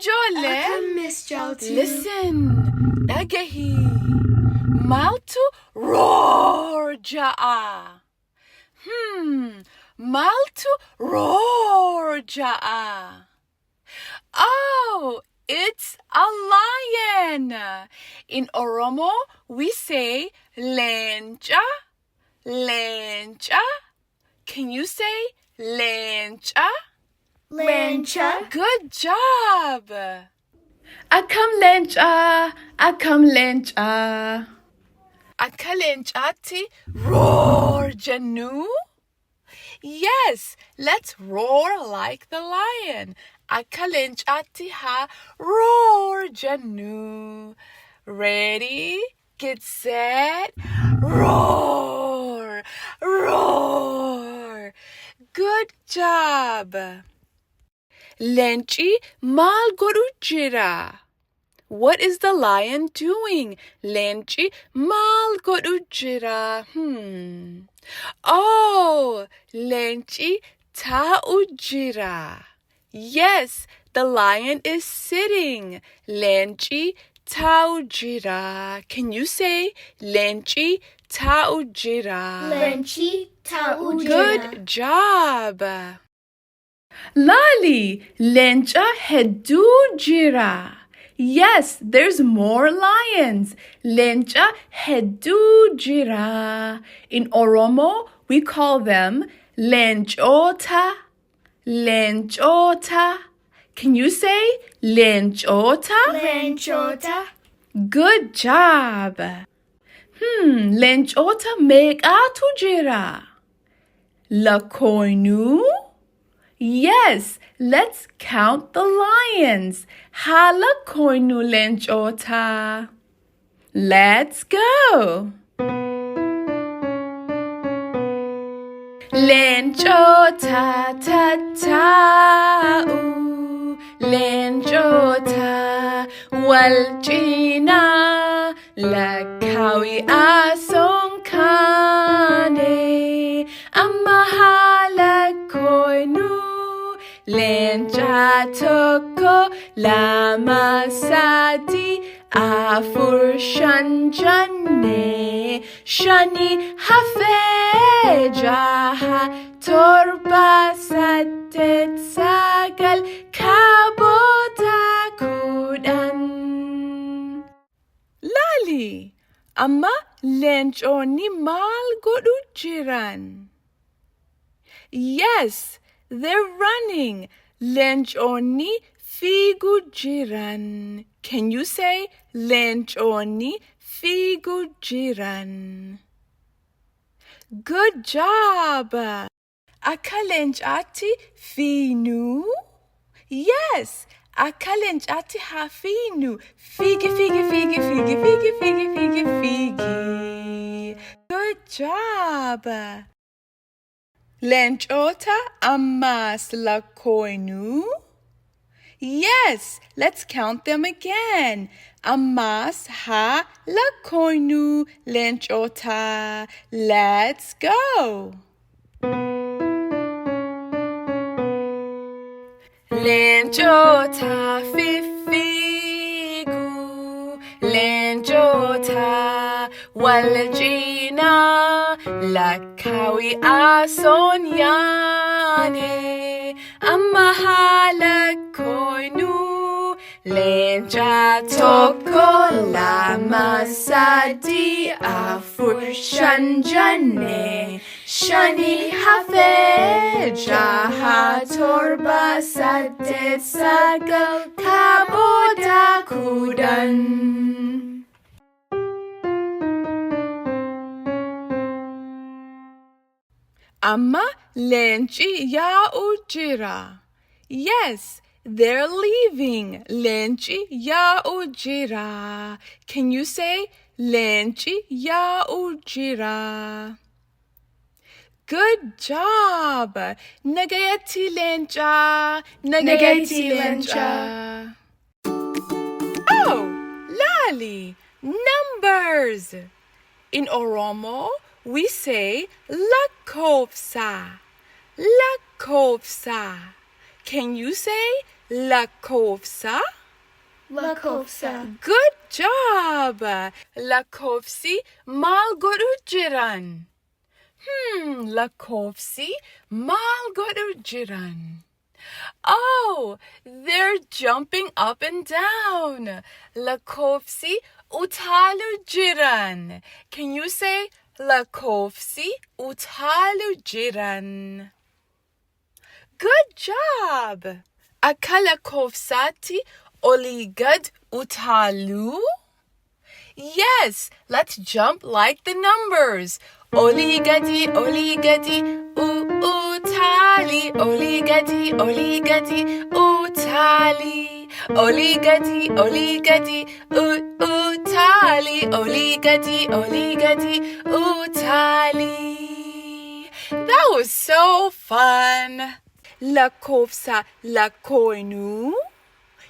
Ijoollee. Akkam Miss Chaltu. Listen. Dhagahi. Maaltu roar ja'a? Maaltu roar ja'a? Oh, it's a lion. In Oromo, we say Leenca. Leenca. Can you say Leenca? Leenca. Good job. Akkam Leenca. Akkam Leenca. Akka leencaatti roar jennu? Yes, let's roar like the lion. Akka leencaatti haa roar jennu. Ready, get set, roar, roar. Good job. Leenci maal godhu jira? What is the lion doing? Leenci maal godhu jira? Oh, leenci taa'u jira. Yes, the lion is sitting. Leenci taa'u jira. Can you say leenci taa'u jira? Leenci taa'u jira. Good job. Lali, leenca hedduu jira. Yes, there's more lions. Leenca hedduu jira. In Oromo, we call them leencota. Leencota. Can you say leencota? Leencota. Good job. Leencota meeqatu jira? Lakoinu? Yes, let's count the lions. Hala koinu leencota. Let's go. Leencota ta ta'u. Leencota waljina. Lakawi asonkane. Amma hala koinu. Leenca tokko lama sadi afur shan jenne shani hafee jaha torba saddeet sagal kaabota kudhan. Laali, amma leencoonni maal godhu jiran? Yes, they're running. Leencoonni fiigu jiran. Can you say leencoonni fiigu jiran? Good job. Akka leencaatti fiinu? Yes, akka leencaatti haa fiinu. Fiigi, fiigi, fiigi, fiigi, fiigi, fiigi, fiigi, fiigi. Good job. Leencota ammas lakkoinu? Yes, let's count them again. Ammas ha lakkoinu leencota. Let's go. Leencota fiffigu. Leencota waljina. Lakawi asonyane. Amma hala koinu. Leenca tokko lama sadi afur shan jenne. Shani hafee jaha torba saddeet sagal kaabota kudhan. Amma leenci yaa'u jira. Yes, they're leaving. Leenci yaa'u jira. Can you say leenci yaa'u jira? Good job. Nagayatti leenca. Nagayatti leenca. Oh, Lali, numbers. In Oromo, we say lakkoofsa. Lakkoofsa. Can you say lakkoofsa. Lakkoofsa. Good job! Lakkoofsi maal godhu jiran? Lakkoofsi maal godhu jiran? Oh, they're jumping up and down. Lakkoofsi utaalu jiran. Can you say lakkoofsi utaalu jiran? Good job! Akka lakkoofsaatti olii gad utaalu? Yes, let's jump like the numbers. Olii gadi, utaali. Olii gadi, utaali. Olii gadi, utaali. Olii gadi, utaali. That was so fun. Lakkoofsa lakkoinu?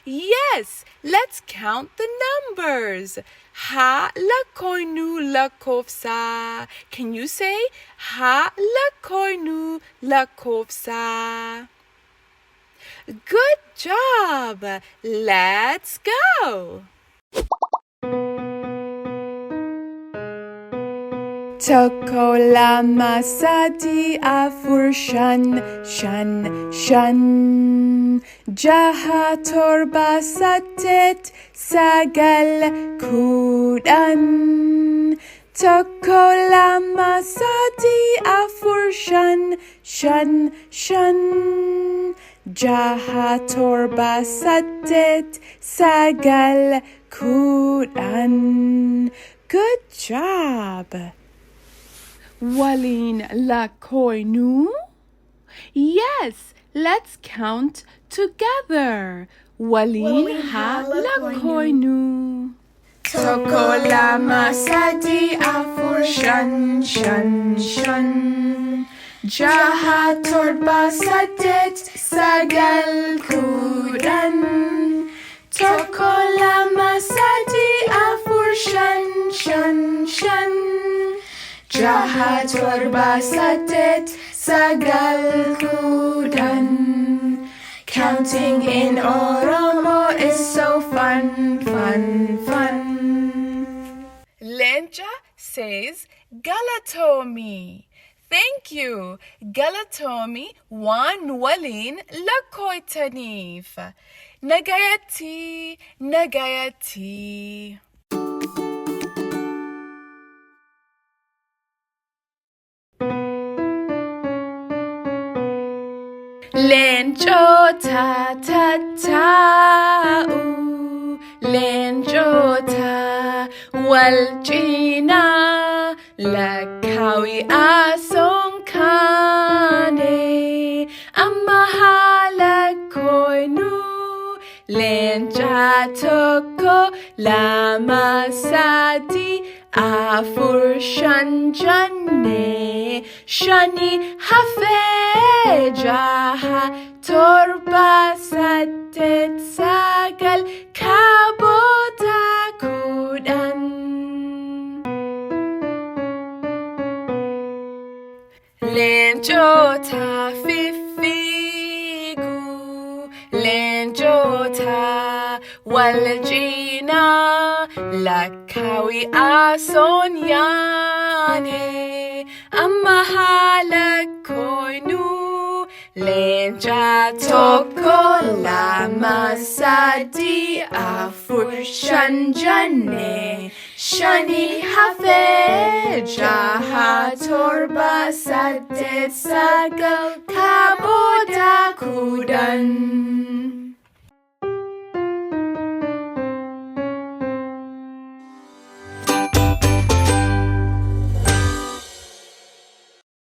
Yes, let's count the numbers. Ha lakkoinu lakkoofsa. Can you say ha lakkoinu lakkoofsa? Good job. Let's go. Tokko lama sadi afur shan jaha torba saddeet sagal kudhan. Tokko lama sadi afur shan jaha torba saddeet sagal kudhan. Good job. Waliin lakkoinu? Yes, let's count together. Waliin ha lakkoinu. Tokko lama sadi afur shan jaha torba saddeet sagal kudhan. Tokko lama sadi afur shan jaha torba saddeet sagal kudhan. Counting in Oromo is so fun. Leenca says galatoomii. Thank you. Galatoomii waan waliin lakkooytaniif. Nagayatti. Leencota taa'u, leencota wal cinaa lakkaawi asoon kaane amma haa lakkoynu. Leenca tokko lama sadi afur shan jenne shani hafee jaha torba saddeet sagal kaabota kudhan. Leencota fiffigu, leencota wal cinaa lakkaawi asoon yaane amma haa lakkoynu. Leenca tokko lama sadi afur shan jenne shani hafee jaha torba saddeet sagal kaabota kudhan.